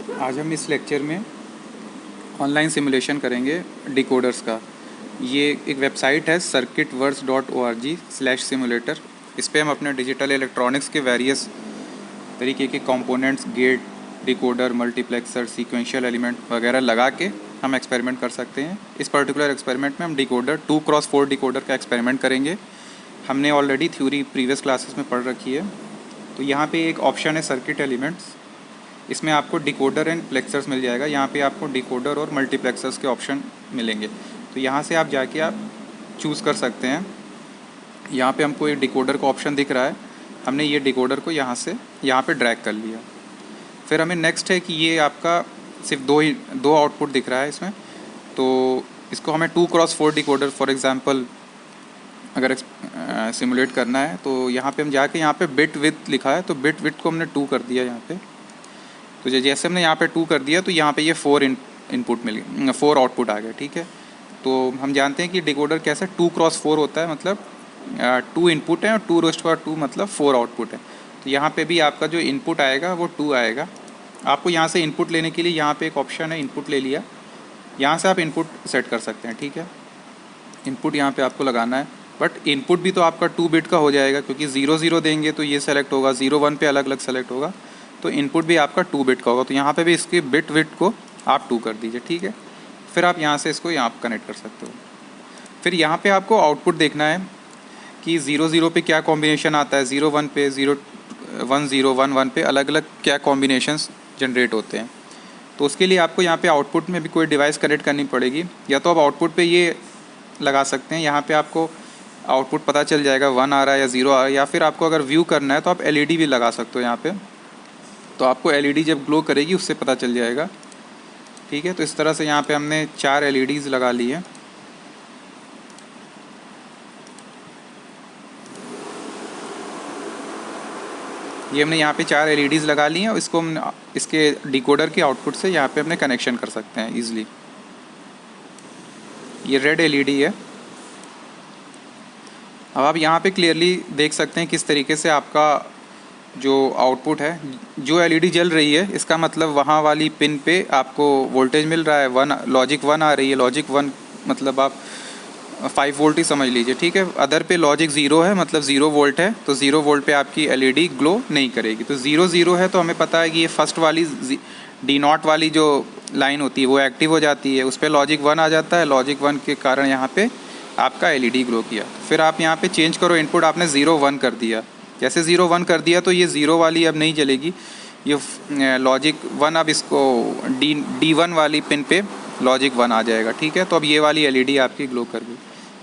आज हम इस लेक्चर में ऑनलाइन सिमुलेशन करेंगे डिकोडर्स का। ये एक वेबसाइट है circuitworks.org/simulator। इस पे हम अपने डिजिटल इलेक्ट्रॉनिक्स के वेरियस तरीके के components, gate, decoder, multiplexer, sequential element वगैरह लगा के हम एक्सपेरिमेंट कर सकते हैं। इस पर्टिकुलर एक्सपेरिमेंट में हम डिकोडर 2x4 डिकोडर का एक्सपेरिमेंट करेंगे। हमने ऑलरेडी थ्योरी प्रीवियस क्लासेस में पढ़ रखी है। तो यहाँ पे एक ऑप्शन है सर्किट एलिमेंट्स, इसमें आपको डिकोडर एंड प्लेक्सर्स मिल जाएगा। यहाँ पे आपको डिकोडर और मल्टीप्लेक्सर्स के ऑप्शन मिलेंगे, तो यहाँ से आप जाके आप चूज़ कर सकते हैं। यहाँ पे हमको एक डिकोडर का ऑप्शन दिख रहा है, हमने ये डिकोडर को यहाँ से यहाँ पे ड्रैग कर लिया। फिर हमें नेक्स्ट है कि ये आपका सिर्फ दो आउटपुट दिख रहा है इसमें, तो इसको हमें 2x4 डिकोडर फॉर एग्ज़ाम्पल अगर सिमुलेट करना है, तो यहाँ पे हम जाके यहाँ पे बिट विड्थ लिखा है, तो बिट विड्थ को हमने 2 कर दिया यहाँ पे। तो जैसे हमने यहाँ पे 2 कर दिया तो यहाँ पे ये 4 इनपुट मिल गए, 4 आउटपुट आ गए। ठीक है, तो हम जानते हैं कि डिकोडर कैसे 2x4 होता है, मतलब 2 इनपुट है और 2 मतलब 4 आउटपुट है। तो यहाँ पे भी आपका जो इनपुट आएगा वो 2 आएगा। आपको यहाँ से इनपुट लेने के लिए यहाँ पे एक ऑप्शन है, इनपुट ले लिया, यहाँ से आप इनपुट सेट कर सकते हैं। ठीक है, इनपुट यहाँ पे आपको लगाना है, बट इनपुट भी तो आपका 2 बिट का हो जाएगा, क्योंकि 0 0 देंगे तो ये सेलेक्ट होगा, 0 1 पे अलग अलग सेलेक्ट होगा, तो इनपुट भी आपका 2 बिट का होगा। तो यहाँ पे भी इसकी बिट विड्थ को आप 2 कर दीजिए। ठीक है, फिर आप यहाँ से इसको यहाँ कनेक्ट कर सकते हो। फिर यहाँ पे आपको आउटपुट देखना है कि 0 0 पे क्या कॉम्बिनेशन आता है, 0 1 पे, 0 1 0 1 1 पे अलग अलग क्या कॉम्बिनेशंस जनरेट होते हैं। तो उसके लिए आपको यहाँ पे आउटपुट में भी कोई डिवाइस कनेक्ट करनी पड़ेगी, या तो आप आउटपुट पे ये लगा सकते हैं, यहाँ पे आपको आउटपुट पता चल जाएगा 1 आ रहा है या 0 आ रहा है, या फिर आपको अगर व्यू करना है तो आप एलईडी भी लगा सकते हो यहाँ पे, तो आपको एलईडी जब ग्लो करेगी उससे पता चल जाएगा। ठीक है, तो इस तरह से यहाँ पे हमने 4 एलईडीज़ लगा ली है। ये हमने यहाँ पे 4 एलईडीज़ लगा ली हैं और इसको हम इसके डिकोडर के आउटपुट से यहाँ पे अपने कनेक्शन कर सकते हैं ईजिली। ये रेड एलईडी है। अब आप यहाँ पे क्लियरली देख सकते हैं किस तरीके से आपका जो आउटपुट है, जो एलईडी जल रही है इसका मतलब वहाँ वाली पिन पे आपको वोल्टेज मिल रहा है, 1 लॉजिक 1 आ रही है। लॉजिक 1 मतलब आप 5 वोल्ट ही समझ लीजिए। ठीक है, अदर पे लॉजिक 0 है, मतलब 0 वोल्ट है, तो 0 वोल्ट पे आपकी एलईडी ग्लो नहीं करेगी। तो 0 0 है तो हमें पता है कि ये फर्स्ट वाली D0 वाली जो लाइन होती है वो एक्टिव हो जाती है, उस पर लॉजिक 1 आ जाता है। लॉजिक 1 के कारण यहाँ पे आपका एलईडी ग्लो किया। फिर आप यहाँ पे चेंज करो इनपुट, आपने 0 1 कर दिया, जैसे 0 1 कर दिया तो ये 0 वाली अब नहीं चलेगी, ये लॉजिक 1 अब इसको D1 वाली पिन पे लॉजिक 1 आ जाएगा। ठीक है, तो अब ये वाली एलईडी आपकी ग्लो कर गई।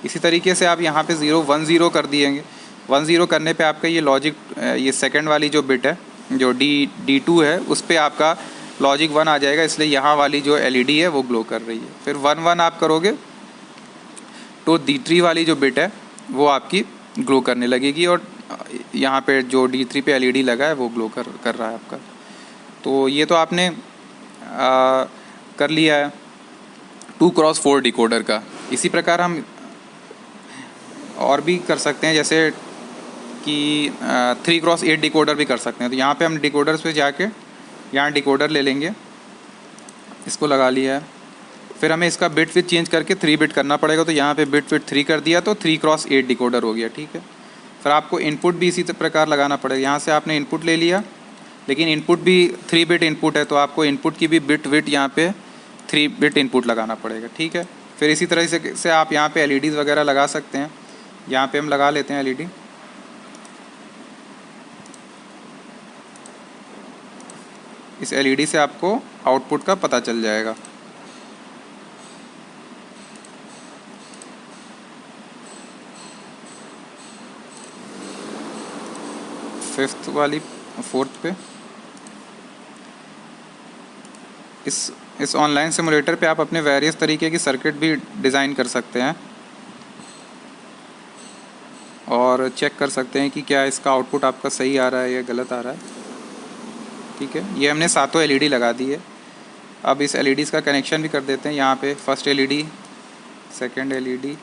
इसी तरीके से आप यहाँ पे 0 1 0 कर दिएंगे, 1 0 करने पे आपका ये लॉजिक ये सेकंड वाली जो बिट है जो D2 है उस पर आपका लॉजिक 1 आ जाएगा, इसलिए यहाँ वाली जो एलईडी है वो ग्लो कर रही है। फिर 1 1 आप करोगे तो D3 वाली जो बिट है वो आपकी ग्लो करने लगेगी, और यहाँ पे जो D3 पे एलईडी लगा है वो ग्लो कर रहा है आपका। तो ये तो आपने कर लिया है 2x4 डिकोडर का। इसी प्रकार हम और भी कर सकते हैं, जैसे कि 3x8 डिकोडर भी कर सकते हैं। तो यहाँ पे हम डिकोडर्स पे जाके यहाँ डिकोडर ले लेंगे, इसको लगा लिया है। फिर हमें इसका बिट विड्थ चेंज करके 3 बिट करना पड़ेगा, तो यहाँ पे बिट विड्थ 3 कर दिया तो 3x8 डिकोडर हो गया। ठीक है, फिर आपको इनपुट भी इसी प्रकार लगाना पड़ेगा। यहाँ से आपने इनपुट ले लिया, लेकिन इनपुट भी 3 बिट इनपुट है, तो आपको इनपुट की भी बिट विड्थ यहाँ पे 3 बिट इनपुट लगाना पड़ेगा। ठीक है, फिर इसी तरह से आप यहाँ पे एलईडीज़ वगैरह लगा सकते हैं। यहाँ पे हम लगा लेते हैं एलईडी। इस एलईडी से आपको आउटपुट का पता चल जाएगा। फिफ्थ वाली 4th पे इस ऑनलाइन सिमुलेटर पे आप अपने वेरियस तरीके की सर्किट भी डिज़ाइन कर सकते हैं और चेक कर सकते हैं कि क्या इसका आउटपुट आपका सही आ रहा है या गलत आ रहा है। ठीक है, ये हमने सातों एलईडी लगा दी है। अब इस एलईडीज़ का कनेक्शन भी कर देते हैं। यहाँ पे फर्स्ट एलईडी, सेकंड एलईडी,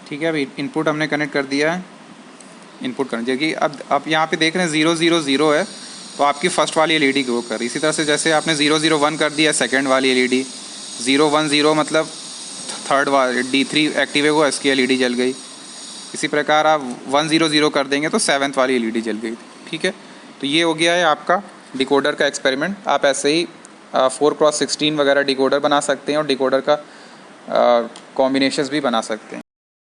ठीक है, अभी इनपुट हमने कनेक्ट कर दिया है, इनपुट करने देखिए अब आप यहाँ पे देख रहे हैं 0 0 0 है, तो आपकी फर्स्ट वाली एलईडी ग्लो कर रही है। इसी तरह से जैसे आपने 0 0 1 कर दिया सेकंड वाली एलईडी, 0 1 0 मतलब थर्ड वाली D3 एक्टिव है, वो इसकी एलईडी जल गई। इसी प्रकार आप 1 0 0 कर देंगे तो 7th वाली एलईडी जल गई। ठीक है, तो ये हो गया है आपका डिकोडर का एक्सपेरिमेंट। आप ऐसे ही 4x16 वगैरह डिकोडर बना सकते हैं और डिकोडर का कॉम्बिनेशंस भी बना सकते हैं।